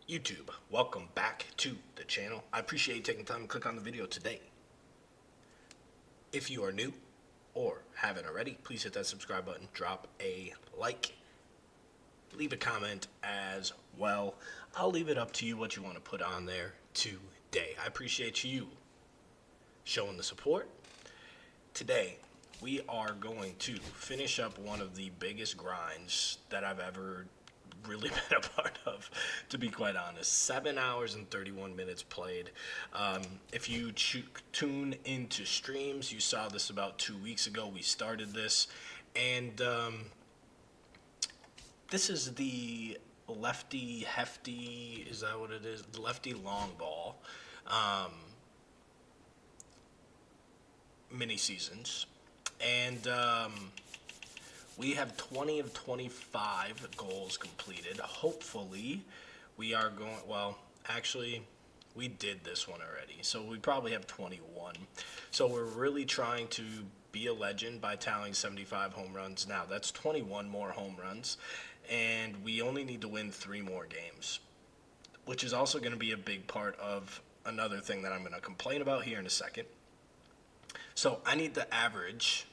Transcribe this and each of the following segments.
YouTube, welcome back to the channel. I appreciate you taking time to click on the video today. If you are new or haven't already, please hit that subscribe button, drop a like, leave a comment as well. I'll leave it up to you what you want to put on there today. I appreciate you showing the support. Today, we are going to finish up one of the biggest grinds that I've ever really been a part of, to be quite honest. 7 hours and 31 minutes played. If you tune into streams, you saw this about 2 weeks ago. We started this, and this is the lefty hefty, is that what it is? The lefty long ball mini seasons, and we have 20 of 25 goals completed. Hopefully, we are going, well, actually, we did this one already, so we probably have 21. So we're really trying to be a legend by tallying 75 home runs. Now, that's 21 more home runs, and we only need to win 3 more games, which is also going to be a big part of another thing that I'm going to complain about here in a second. So I need to average,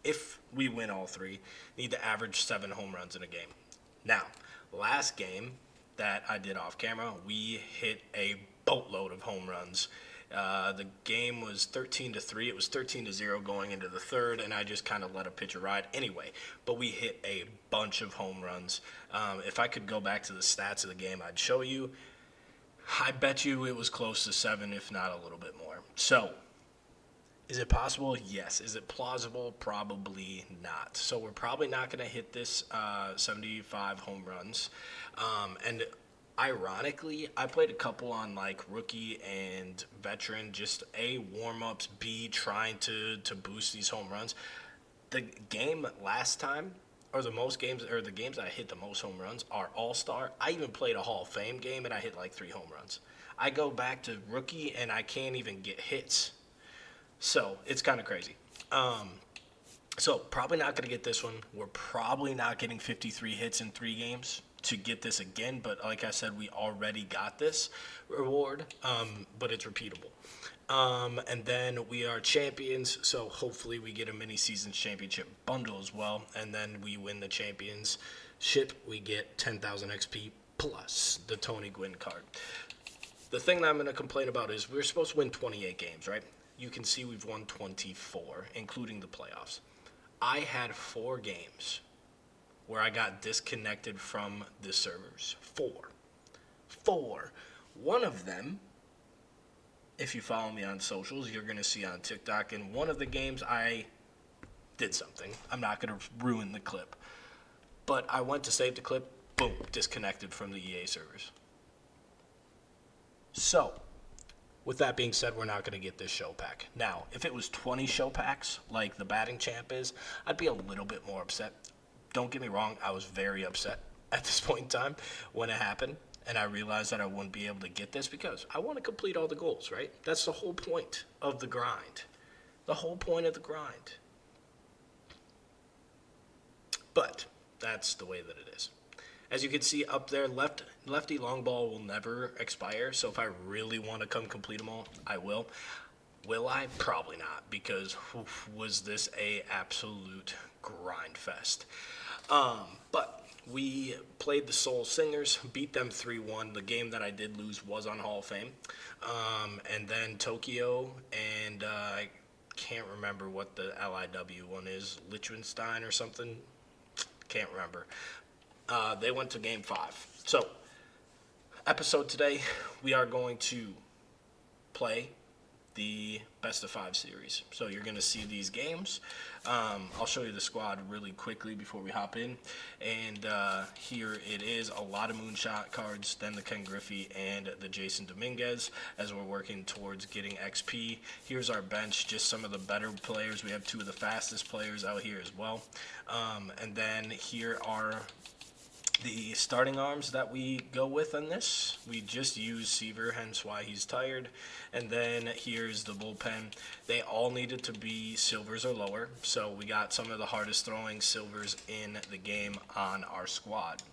if we win all 3, need to average 7 home runs in a game. Now, last game that I did off camera, we hit a boatload of home runs. The game was 13-3. It was 13-0 going into the third, and I just kind of let a pitcher ride anyway. But we hit a bunch of home runs. If I could go back to the stats of the game, I'd show you. I bet you it was close to 7, if not a little bit more. So, is it possible? Yes. Is it plausible? Probably not. So we're probably not going to hit this 75 home runs. And ironically, I played a couple on like rookie and veteran, just A, warm-ups, B, trying to boost these home runs. The game last time, or the games I hit the most home runs are All-Star. I even played a Hall of Fame game and I hit like 3 home runs. I go back to rookie and I can't even get hits. So, it's kind of crazy. So, probably not going to get this one. We're probably not getting 53 hits in 3 games to get this again. But like I said, we already got this reward, but it's repeatable. And then we are champions, so hopefully we get a mini seasons championship bundle as well. And then we win the championship. We get 10,000 XP plus the Tony Gwynn card. The thing that I'm going to complain about is we're supposed to win 28 games, right? You can see we've won 24, including the playoffs. I had 4 games where I got disconnected from the servers. 4. One of them, if you follow me on socials, you're going to see on TikTok. In one of the games, I did something. I'm not going to ruin the clip. But I went to save the clip, boom, disconnected from the EA servers. So, with that being said, we're not going to get this show pack. Now, if it was 20 show packs, like the batting champ is, I'd be a little bit more upset. Don't get me wrong, I was very upset at this point in time when it happened, and I realized that I wouldn't be able to get this because I want to complete all the goals, right? That's the whole point of the grind. The whole point of the grind. But that's the way that it is. As you can see up there, lefty long ball will never expire. So if I really want to come complete them all, I will. Will I? Probably not, because was this a absolute grind fest. But we played the Soul Singers, beat them 3-1. The game that I did lose was on Hall of Fame. And then Tokyo, and I can't remember what the LIW one is, Liechtenstein or something. Can't remember. They went to game 5. So, episode today, we are going to play the best of 5 series. So you're going to see these games. I'll show you the squad really quickly before we hop in. And here it is, a lot of moonshot cards, then the Ken Griffey and the Jason Dominguez as we're working towards getting XP. Here's our bench, just some of the better players. We have 2 of the fastest players out here as well. And then here are the starting arms that we go with on this. We just use Seaver, hence why he's tired. And then here's the bullpen. They all needed to be silvers or lower, so we got some of the hardest throwing silvers in the game on our squad.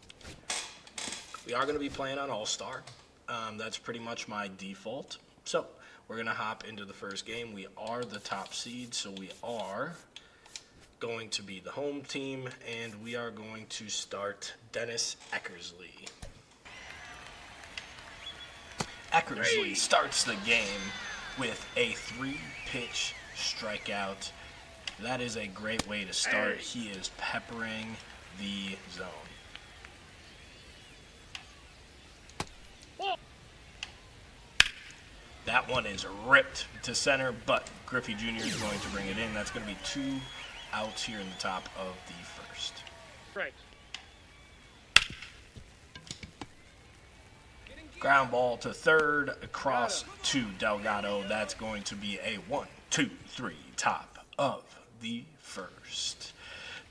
We are going to be playing on All-Star. That's pretty much my default. So we're going to hop into the first game. We are the top seed, so we are going to be the home team, and we are going to start Dennis Eckersley. Eckersley starts the game with a 3-pitch strikeout. That is a great way to start. He is peppering the zone. That one is ripped to center, but Griffey Jr. is going to bring it in. That's going to be 2 outs here in the top of the first. Right. Ground ball to third, across to Delgado. That's going to be a 1-2-3 top of the first.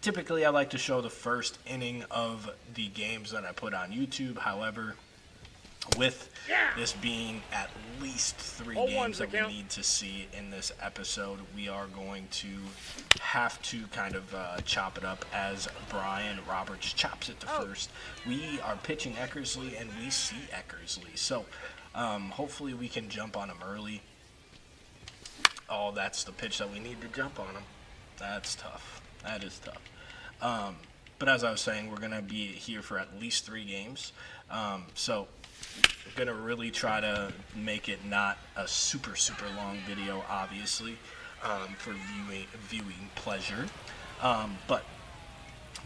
Typically, I like to show the first inning of the games that I put on YouTube. However, with this being at least 3 games that we need to see in this episode, we are going to have to kind of chop it up as Brian Roberts chops it to first. We are pitching Eckersley, and we see Eckersley. So hopefully we can jump on him early. Oh, that's the pitch that we need to jump on him. That's tough. That is tough. But as I was saying, we're going to be here for at least 3 games. So I'm going to really try to make it not a super long video, obviously, for viewing pleasure. But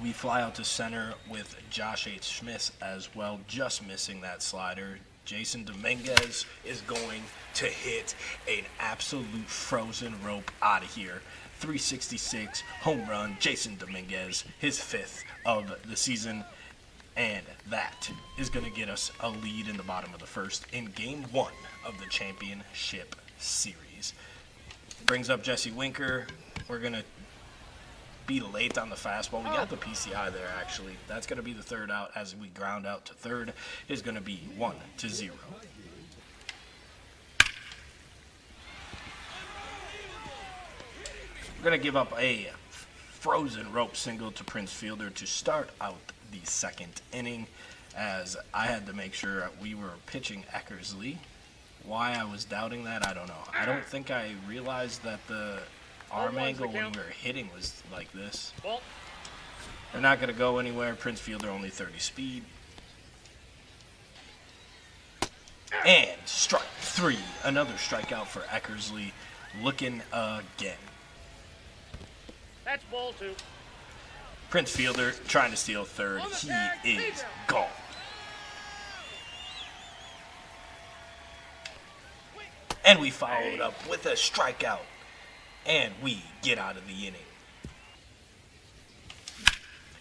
we fly out to center with Josh H. Smith as well, just missing that slider. Jason Dominguez is going to hit an absolute frozen rope out of here. 366 home run, Jason Dominguez, his 5th of the season. And that is going to get us a lead in the bottom of the first in Game 1 of the championship series. Brings up Jesse Winker. We're going to be late on the fastball. We got the PCI there, actually. That's going to be the 3rd out as we ground out to third. It's going to be 1-0. We're going to give up a frozen rope single to Prince Fielder to start out the second inning, as I had to make sure we were pitching Eckersley. Why I was doubting that, I don't know. I don't think I realized that the arm angle when we were hitting was like this. They're not going to go anywhere. Prince Fielder only 30 speed. And strike 3. Another strikeout for Eckersley. Looking again. That's ball 2. Prince Fielder trying to steal third. He is gone. And we followed up with a strikeout. And we get out of the inning.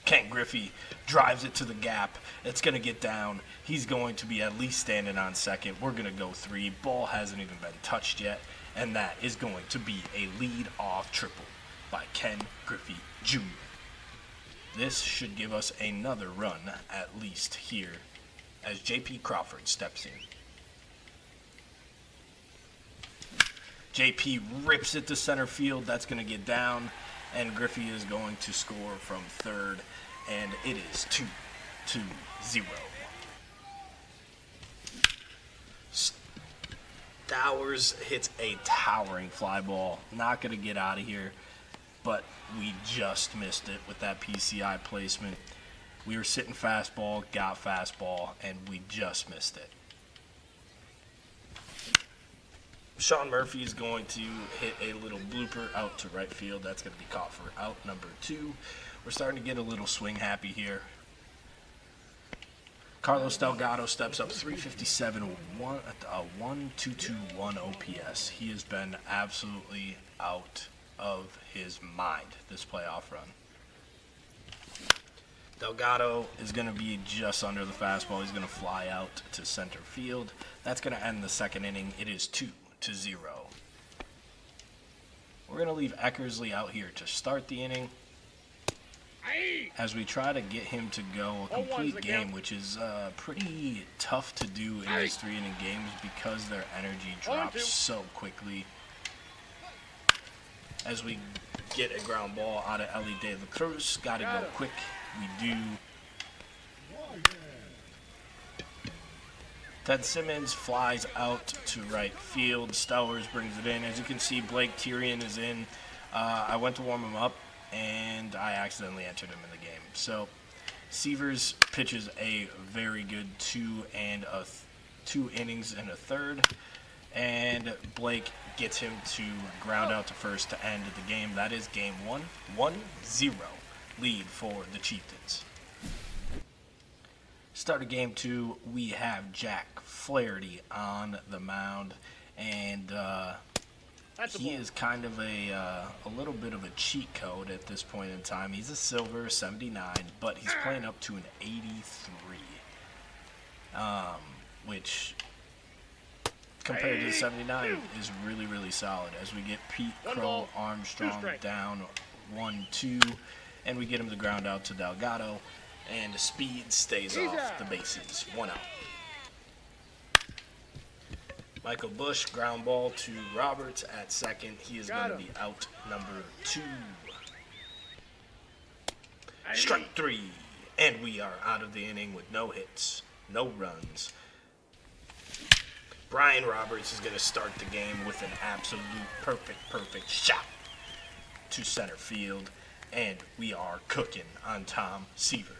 Ken Griffey drives it to the gap. It's going to get down. He's going to be at least standing on second. We're going to go 3. Ball hasn't even been touched yet. And that is going to be a lead-off triple by Ken Griffey Jr. This should give us another run, at least here, as J.P. Crawford steps in. J.P. rips it to center field. That's going to get down, and Griffey is going to score from third, and it is 2-0. Stowers hits a towering fly ball. Not going to get out of here. But we just missed it with that PCI placement. We were sitting fastball, got fastball, and we just missed it. Sean Murphy is going to hit a little blooper out to right field. That's going to be caught for out number 2. We're starting to get a little swing happy here. Carlos Delgado steps up, 357, 1.221 OPS. He has been absolutely out of his mind this playoff run. Delgado is going to be just under the fastball. He's going to fly out to center field. That's going to end the second inning. It is 2-0. We're going to leave Eckersley out here to start the inning as we try to get him to go a complete game, which is pretty tough to do in these 3-inning games because their energy drops so quickly. As we get a ground ball out of Ellie De La Cruz, got to go quick. We do. Ted Simmons flies out to right field. Stowers brings it in. As you can see, Blake Tyrion is in. I went to warm him up, and I accidentally entered him in the game. So Severs pitches a very good 2 innings and a third, and Blake gets him to ground out to first to end the game. That is game 1, 1-0 lead for the Chieftains. Start of game 2, we have Jack Flaherty on the mound, and he is kind of a little bit of a cheat code at this point in time. He's a silver 79, but he's playing up to an 83, which compared to 79 is really, really solid. As we get Pete Crow Armstrong down 1-2, and we get him the ground out to Delgado, and the speed stays off the bases. 1 out. Michael Bush, ground ball to Roberts at second. He is going to be out number 2. Strike 3. And we are out of the inning with no hits, no runs. Brian Roberts is going to start the game with an absolute perfect shot to center field. And we are cooking on Tom Seaver.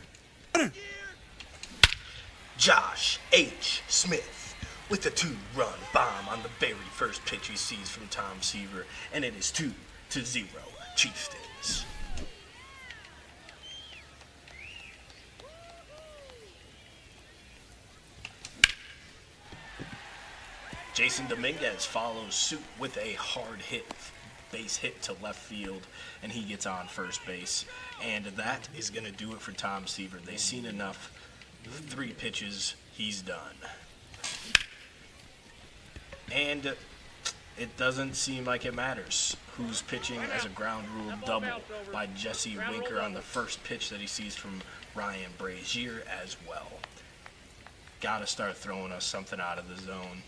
Josh H. Smith with a 2-run bomb on the very first pitch he sees from Tom Seaver, and it is 2-0 Chieftains. Jason Dominguez follows suit with a hard base hit to left field, and he gets on first base. And that is going to do it for Tom Seaver. They've seen enough. 3 pitches, he's done. And it doesn't seem like it matters who's pitching, as a ground rule double by Jesse Winker on the first pitch that he sees from Ryan Brazier as well. Got to start throwing us something out of the zone.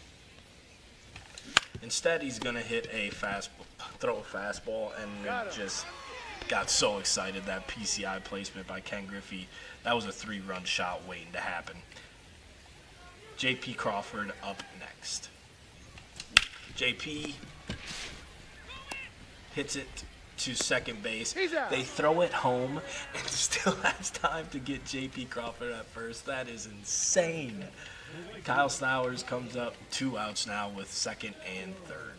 Instead, he's going to throw a fastball, and just got so excited. That PCI placement by Ken Griffey, that was a 3-run shot waiting to happen. J.P. Crawford up next. J.P. hits it to second base. They throw it home and still has time to get J.P. Crawford at first. That is insane. Kyle Stowers comes up, 2 outs now with second and third.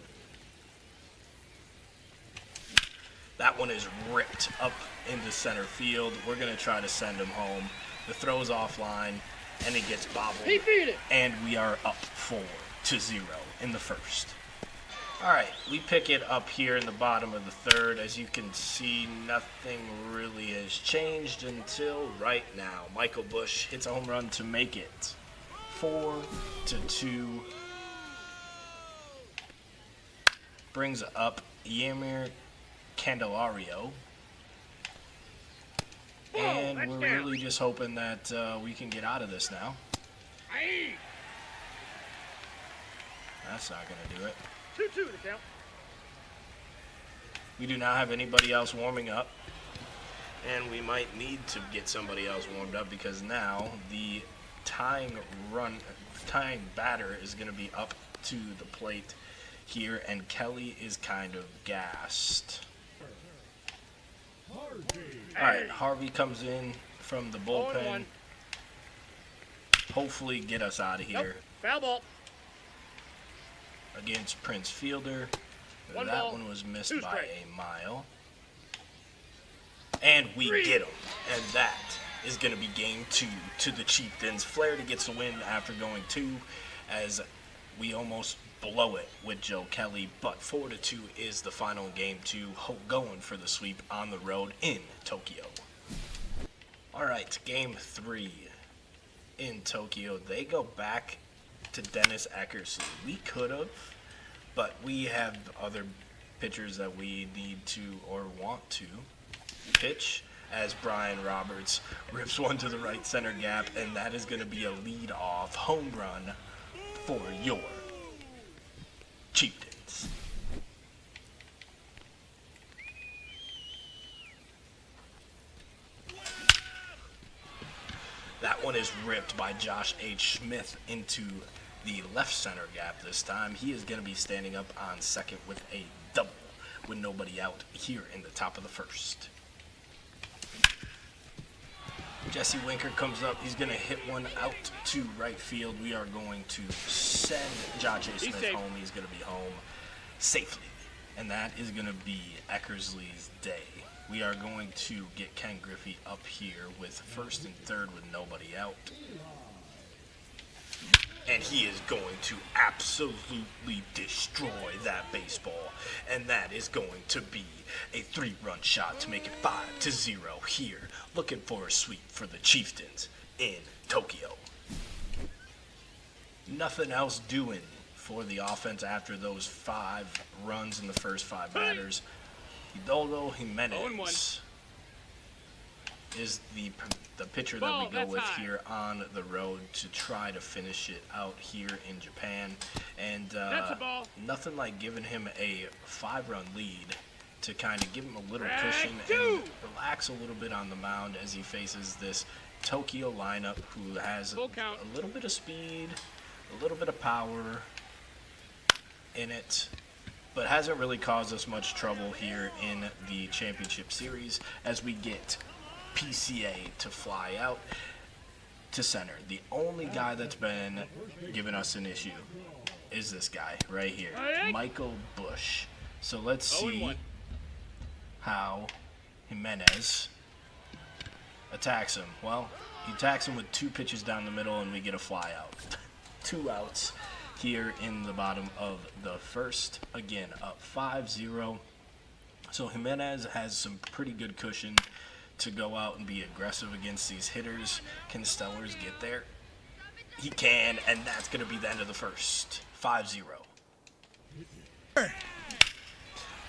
That one is ripped up into center field. We're going to try to send him home. The throw's offline, and it gets bobbled. He beat it. And we are up 4-0 in the first. All right, we pick it up here in the bottom of the third. As you can see, nothing really has changed until right now. Michael Bush hits a home run to make it 4-2. Brings up Yamir Candelario. And we're really just hoping that we can get out of this now. That's not going to do it. 2-2 to count. We do not have anybody else warming up. And we might need to get somebody else warmed up, because now the tying batter is going to be up to the plate here, and Kelly is kind of gassed. All right, Harvey comes in from the bullpen. Hopefully get us out of here. Foul ball. Against Prince Fielder. That one was missed by a mile. And we get him. And that is going to be game 2 to the Chieftains. Flaherty gets the win after going 2, as we almost blow it with Joe Kelly. But 4-2 is the final game 2, going for the sweep on the road in Tokyo. All right, game 3 in Tokyo. They go back to Dennis Eckersley. We could have, but we have other pitchers that we need to or want to pitch, as Brian Roberts rips one to the right center gap, and that is going to be a lead-off home run for your Chieftains. That one is ripped by Josh H. Smith into the left center gap this time. He is going to be standing up on second with a double with nobody out here in the top of the first. Jesse Winker comes up. He's going to hit one out to right field. We are going to send Jahjai Smith home. He's going to be home safely. And that is going to be Eckersley's day. We are going to get Ken Griffey up here with first and third with nobody out. And he is going to absolutely destroy that baseball. And that is going to be a 3-run shot to make it 5-0 here. Looking for a sweep for the Chieftains in Tokyo. Nothing else doing for the offense after those 5 runs in the first 5 batters. Hidalgo Jimenez is the pitcher that we go with here on the road to try to finish it out here in Japan. And nothing like giving him a 5-run lead to kind of give him a little cushion and relax a little bit on the mound as he faces this Tokyo lineup who has a little bit of speed, a little bit of power in it, but hasn't really caused us much trouble here in the championship series as we get PCA to fly out to center. The only guy that's been giving us an issue is this guy right here, Michael Bush. So let's see how Jimenez attacks him. Well, he attacks him with 2 pitches down the middle and we get a fly out. 2 outs here in the bottom of the first. Again, up 5-0. So Jimenez has some pretty good cushion to go out and be aggressive against these hitters. Can Stellers get there? He can, and that's going to be the end of the first. 5-0.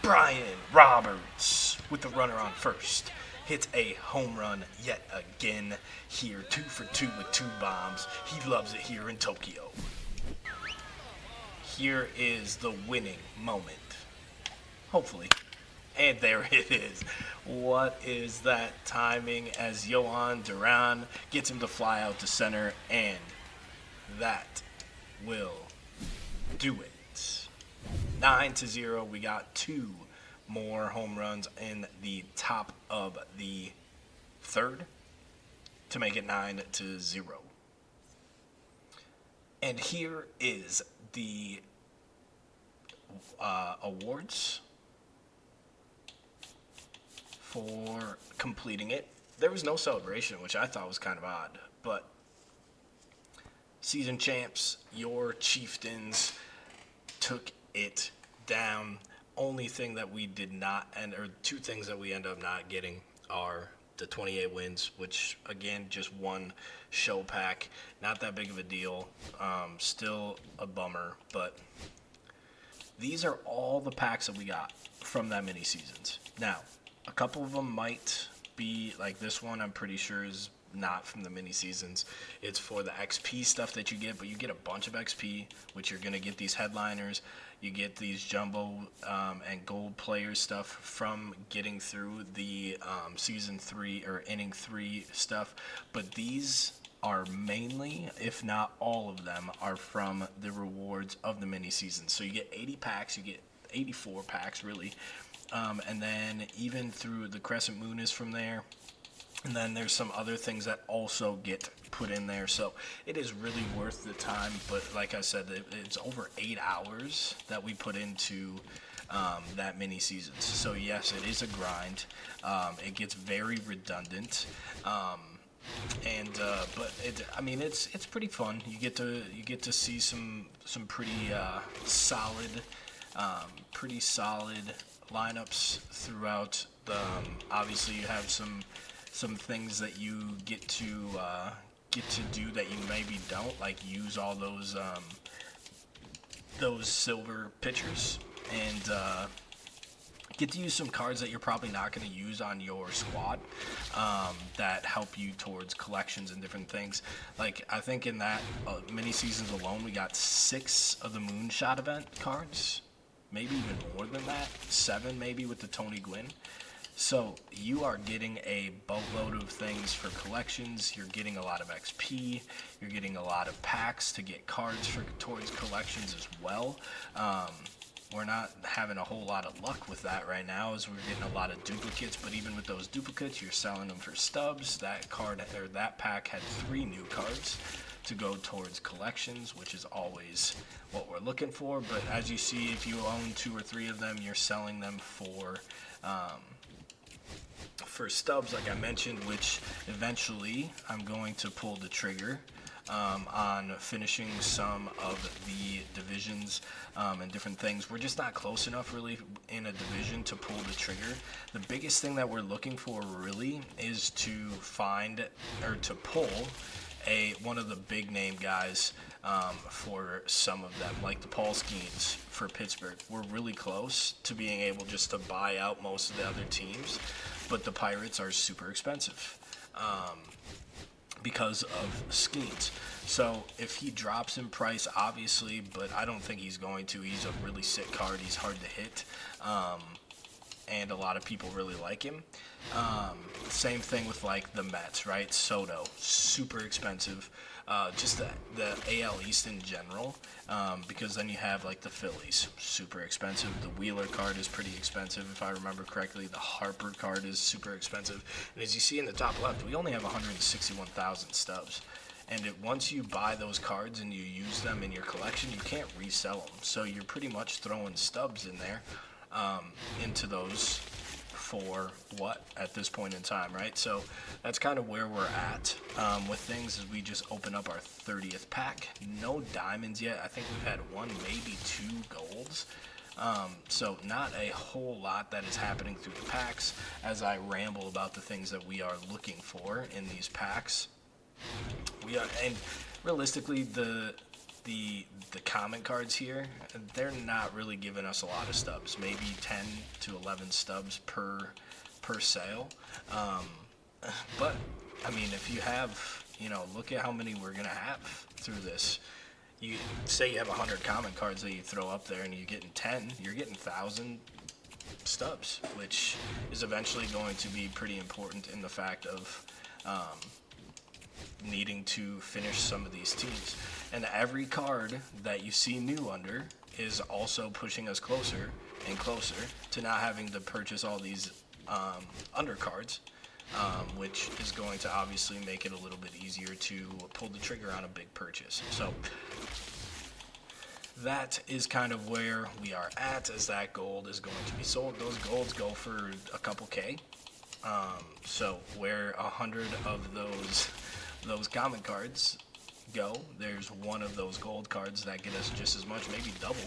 Brian Roberts with the runner on first hits a home run yet again here. 2 for 2 with 2 bombs. He loves it here in Tokyo. Here is the winning moment. Hopefully. And there it is. What is that timing as Johan Duran gets him to fly out to center, and that will do it. 9-0. We got 2 more home runs in the top of the third to make it 9-0. And here is the awards for completing it. There was no celebration, which I thought was kind of odd, but season champs, your Chieftains took it down. Only thing that we did not, or 2 things that we end up not getting are the 28 wins, which again, just 1 show pack. Not that big of a deal. Still a bummer, but these are all the packs that we got from that mini seasons. Now, a couple of them might be like this one. I'm pretty sure is not from the mini seasons. It's for the XP stuff that you get, but you get a bunch of XP, which you're gonna get these headliners. You get these jumbo and gold player stuff from getting through the season 3 or inning 3 stuff. But these are mainly, if not all of them, are from the rewards of the mini seasons. So you get 80 packs, you get 84 packs really. And then even through the Crescent Moon is from there. And then there's some other things that also get put in there. So it is really worth the time. But like I said, it's over 8 hours that we put into that mini season. So yes, it is a grind. It gets very redundant. But it's pretty fun. You get to see some pretty solid lineups throughout. Obviously, you have some things that you get to do that you maybe don't, like use all those silver pitchers and get to use some cards that you're probably not going to use on your squad that help you towards collections and different things. Like I think in that mini seasons alone, we got 6 of the Moonshot event cards. Maybe even more than that, 7 maybe with the Tony Gwynn. So you are getting a boatload of things for collections. You're getting a lot of XP. You're getting a lot of packs to get cards for towards collections as well. We're not having a whole lot of luck with that right now, as we're getting a lot of duplicates. But even with those duplicates, you're selling them for stubs. That card or that pack had 3 new cards to go towards collections, which is always what we're looking for. But as you see, if you own 2 or 3 of them, you're selling them for stubs, like I mentioned, which eventually I'm going to pull the trigger on finishing some of the divisions and different things. We're just not close enough really in a division to pull the trigger. The biggest thing that we're looking for really is to find or to pull one of the big name guys for some of them, like the Paul Skeens for Pittsburgh. We're really close to being able just to buy out most of the other teams, but the Pirates are super expensive because of Skeens. So if he drops in price, obviously, but I don't think he's going to. He's a really sick card. He's hard to hit. And a lot of people really like him. Same thing with like the Mets, right? Soto, super expensive. Just the AL East in general, because then you have like the Phillies, super expensive. The Wheeler card is pretty expensive, if I remember correctly. The Harper card is super expensive. And as you see in the top left, we only have 161,000 stubs. And once you buy those cards and you use them in your collection, you can't resell them. So you're pretty much throwing stubs in there into those for what at this point in time, right? So that's kind of where we're at with things as we just open up our 30th pack. No diamonds yet. I think we've had 1, maybe 2 golds. So not a whole lot that is happening through the packs as I ramble about the things that we are looking for in these packs. And realistically, the common cards here, they're not really giving us a lot of stubs, maybe 10 to 11 stubs per sale. But I mean, if you have, look at how many we're gonna have through this. You say you have 100 common cards that you throw up there and you're getting 10, you're getting 1,000 stubs, which is eventually going to be pretty important in the fact of needing to finish some of these teams. And every card that you see new under is also pushing us closer and closer to not having to purchase all these undercards, which is going to obviously make it a little bit easier to pull the trigger on a big purchase. So that is kind of where we are at, as that gold is going to be sold. Those golds go for a couple K. So where 100 of those common cards go, there's 1 of those gold cards that get us just as much, maybe double,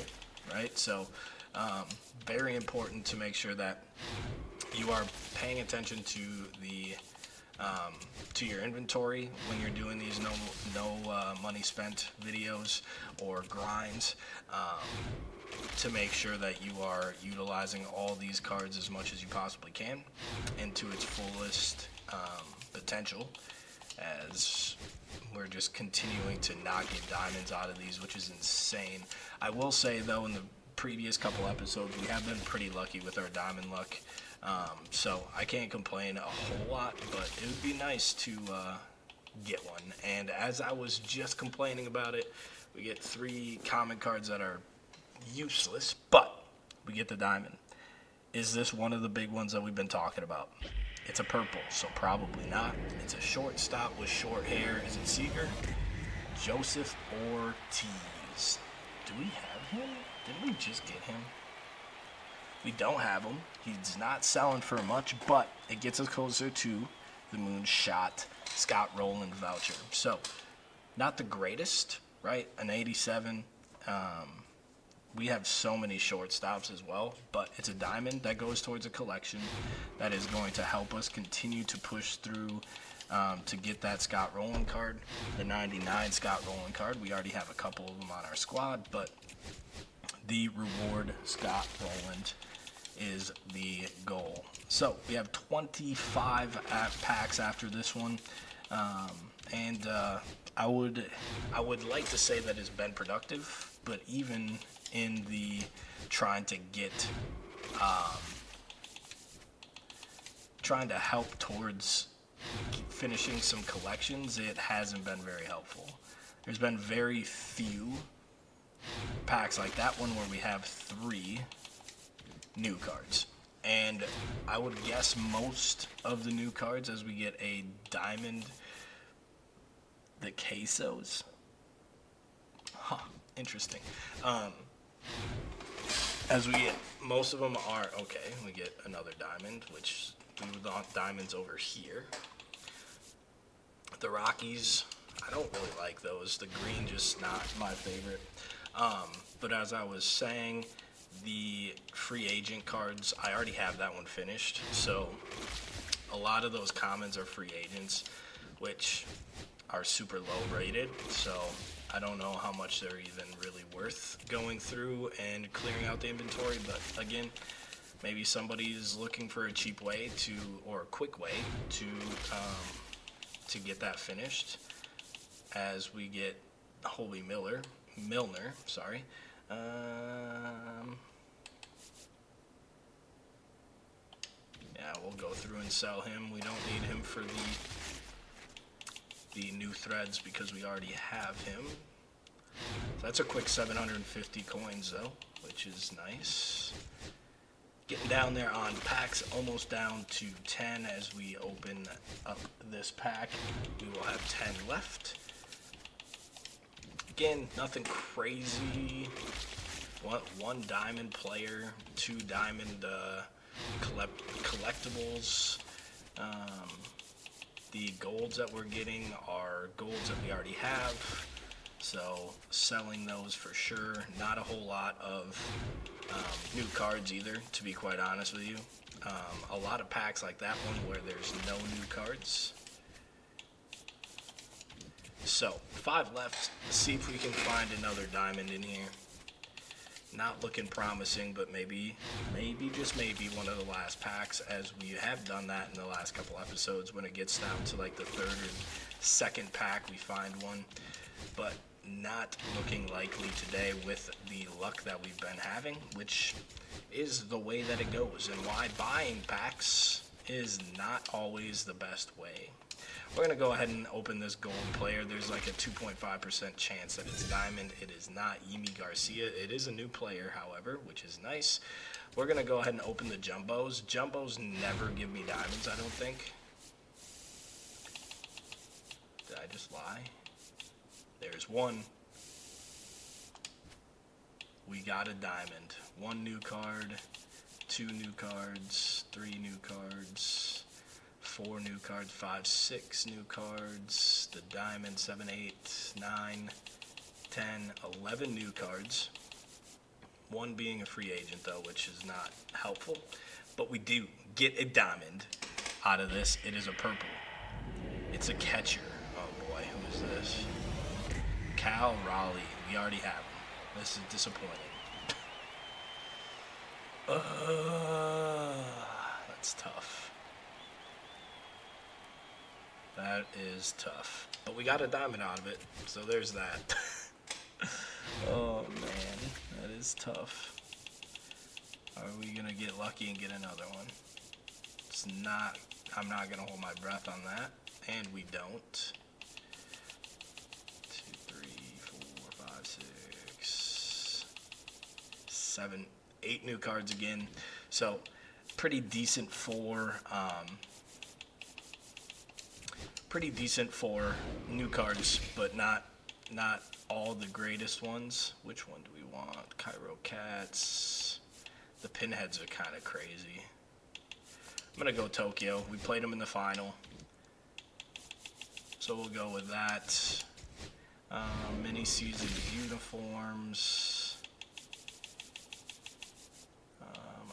right? So very important to make sure that you are paying attention to to your inventory when you're doing these no money spent videos or grinds, to make sure that you are utilizing all these cards as much as you possibly can into its fullest potential, as we're just continuing to not get diamonds out of these, which is insane. I will say, though, in the previous couple episodes, we have been pretty lucky with our diamond luck. So I can't complain a whole lot, but it would be nice to get one. And as I was just complaining about it, we get 3 common cards that are useless, but we get the diamond. Is this one of the big ones that we've been talking about? It's a purple, so probably not. It's a shortstop with short hair. Is it Seager? Joseph Ortiz. Do we have him? Didn't we just get him? We don't have him. He's not selling for much, but it gets us closer to the Moonshot Scott Rowland voucher. So, not the greatest, right? An 87. We have so many shortstops as well, but it's a diamond that goes towards a collection that is going to help us continue to push through to get that Scott Rowland card, the 99 Scott Rowland card. We already have a couple of them on our squad, but the reward Scott Rowland is the goal. So we have 25 packs after this one, and I would like to say that it's been productive, but even in the trying to get trying to help towards finishing some collections, it hasn't been very helpful. There's been very few packs like that one where we have 3 new cards. And I would guess most of the new cards, as we get a Diamond, the Quesos. Huh, interesting. As we get, most of them are, okay, we get another Diamond, which we would want diamonds over here. The Rockies, I don't really like those. The green, just not my favorite. But as I was saying, the free agent cards, I already have that one finished. So a lot of those commons are free agents, which are super low rated. So I don't know how much they're even really worth going through and clearing out the inventory. But again, maybe somebody's looking for a cheap way to, or a quick way to get that finished. As we get Holy Milner, sorry. Yeah, we'll go through and sell him. We don't need him for the new threads because we already have him. So that's a quick 750 coins though, which is nice. Getting down there on packs, almost down to 10 as we open up this pack. We will have 10 left. Again, nothing crazy. One diamond player, 2 diamond collectibles. The golds that we're getting are golds that we already have. So selling those for sure. Not a whole lot of new cards either, to be quite honest with you. A lot of packs like that one where there's no new cards. So 5 left. Let's see if we can find another diamond in here. Not looking promising, but maybe, just maybe one of the last packs, as we have done that in the last couple episodes. When it gets down to like the 3rd or 2nd pack, we find one. But not looking likely today with the luck that we've been having, which is the way that it goes, and why buying packs is not always the best way. We're going to go ahead and open this gold player. There's like a 2.5% chance that it's diamond. It is not Yimi Garcia. It is a new player, however, which is nice. We're going to go ahead and open the jumbos. Jumbos never give me diamonds, I don't think. Did I just lie? There's one. We got a diamond. 1 new card, 2 new cards, 3 new cards, 4 new cards, 5, 6 new cards, the diamond, 7, 8, 9, 10, 11 new cards. 1 being a free agent though, which is not helpful. But we do get a diamond out of this. It is a purple. It's a catcher. Oh boy, who is this? Cal Raleigh. We already have him. This is disappointing. That's tough. That is tough. But we got a diamond out of it, so there's that. Oh man, that is tough. Are we gonna get lucky and get another one? It's not. I'm not gonna hold my breath on that, and we don't. 2, 3, 4, 5, 6, 7, 8 new cards again. So pretty decent for new cards, but not all the greatest ones. Which one do we want? Cairo Cats. The pinheads are kind of crazy. I'm gonna go Tokyo. We played them in the final, so we'll go with that. Mini season uniforms.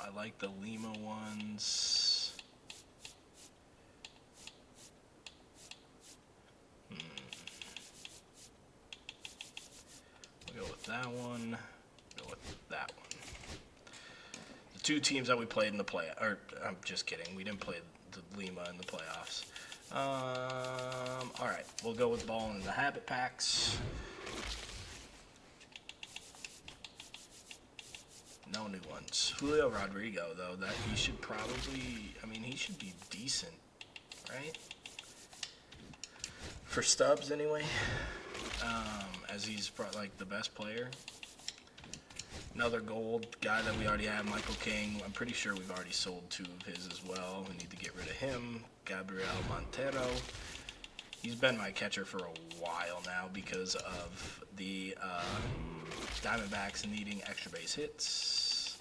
I like the Lima ones. We'll go with that one. Go with that one. The 2 teams that we played in the I'm just kidding. We didn't play the Lima in the playoffs. All right, we'll go with ball in the habit packs. No new ones. Julio Rodrigo, though, that he should probably, I mean, he should be decent, right? For Stubbs, anyway, as he's like the best player. Another gold guy that we already have, Michael King. I'm pretty sure we've already sold 2 of his as well. We need to get rid of him. Gabriel Montero. He's been my catcher for a while now because of the Diamondbacks needing extra base hits.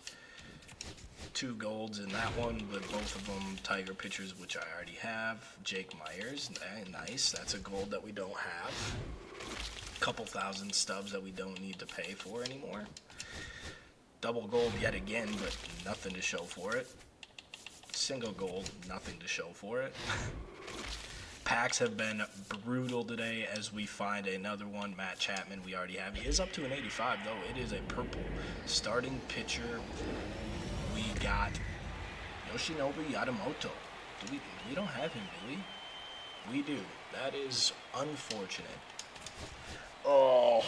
2 golds in that one, but both of them Tiger pitchers, which I already have. Jake Myers, nice. That's a gold that we don't have. Couple thousand Stubbs that we don't need to pay for anymore. Double gold yet again, but nothing to show for it. Single gold, nothing to show for it. Packs have been brutal today as we find another one. Matt Chapman, we already have. He is up to an 85, though. It is a purple starting pitcher. We got Yoshinobu Yamamoto. We don't have him, do we? We do. That is unfortunate. Oh.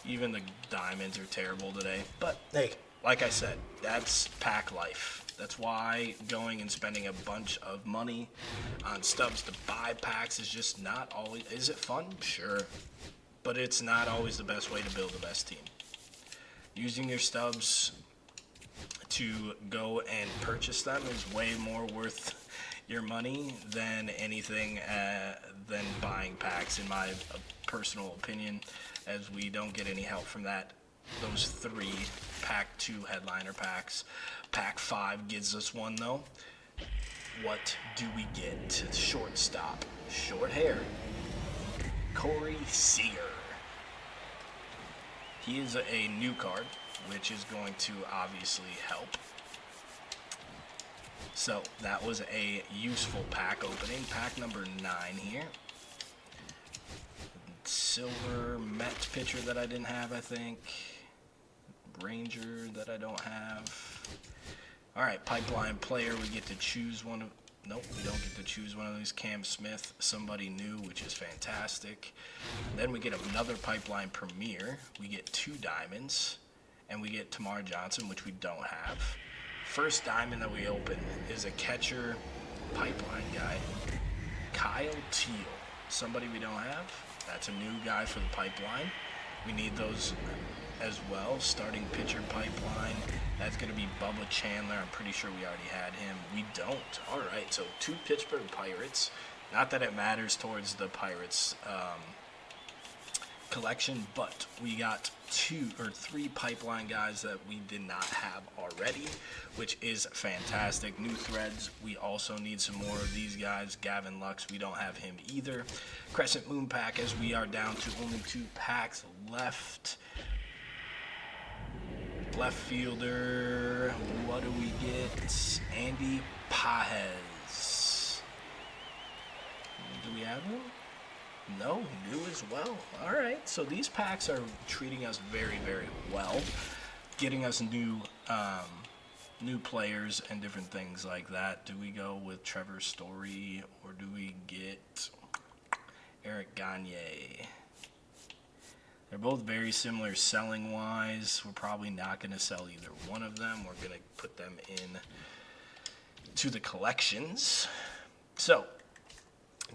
Even the diamonds are terrible today. But, hey, like I said, that's pack life. That's why going and spending a bunch of money on Stubbs to buy packs is just not always... Is it fun? Sure. But it's not always the best way to build the best team. Using your Stubbs to go and purchase them is way more worth your money than anything than buying packs, in my personal opinion, as we don't get any help from that. Those 3 pack 2 headliner packs. Pack 5 gives us one, though. What do we get? Shortstop, short hair, Corey Seager. He is a new card, which is going to obviously help. So that was a useful pack opening. Pack number 9 here. Silver Met pitcher that I didn't have, I think. Ranger that I don't have. All right, pipeline player. We get to choose one of... Nope, we don't get to choose one of these. Cam Smith, somebody new, which is fantastic. Then we get another pipeline premier. We get 2 diamonds. And we get Tamar Johnson, which we don't have. First diamond that we open is a catcher pipeline guy. Kyle Teal, somebody we don't have. That's a new guy for the pipeline. We need those as well. Starting pitcher pipeline. That's going to be Bubba Chandler. I'm pretty sure we already had him. We don't. All right, so 2 Pittsburgh Pirates. Not that it matters towards the Pirates collection, but we got 2 or 3 pipeline guys that we did not have already, which is fantastic. New threads. We also need some more of these guys. Gavin Lux, we don't have him either. Crescent Moon pack, as we are down to only 2 packs left. Left fielder, what do we get? Andy Pajes. Do we have him? No, new as well. All right, so these packs are treating us very, very well, getting us new players and different things like that. Do we go with Trevor Story or do we get Eric Gagne? They're both very similar selling-wise. We're probably not going to sell either one of them. We're going to put them in to the collections. So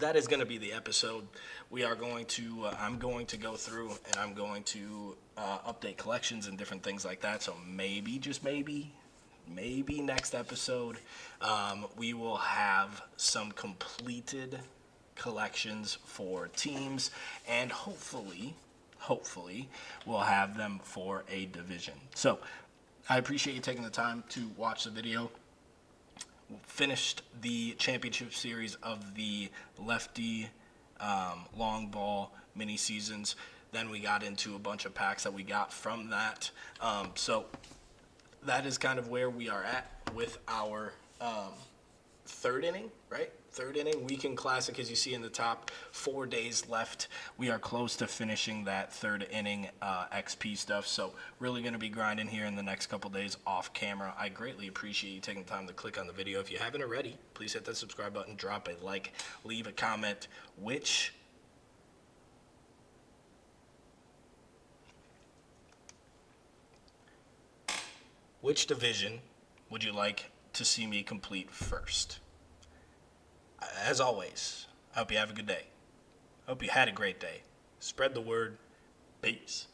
that is going to be the episode. We are going to, I'm going to go through and I'm going to update collections and different things like that. So maybe, just maybe next episode, we will have some completed collections for teams, and hopefully we'll have them for a division. So I appreciate you taking the time to watch the video. Finished the championship series of the lefty long ball mini seasons. Then we got into a bunch of packs that we got from that. So that is kind of where we are at with our third inning, right? Third inning, Weekend Classic, as you see in the top, 4 days left. We are close to finishing that third inning XP stuff, so really going to be grinding here in the next couple days off camera. I greatly appreciate you taking the time to click on the video. If you haven't already, please hit that subscribe button, drop a like, leave a comment, which which division would you like to see me complete first? As always, I hope you have a good day. I hope you had a great day. Spread the word. Peace.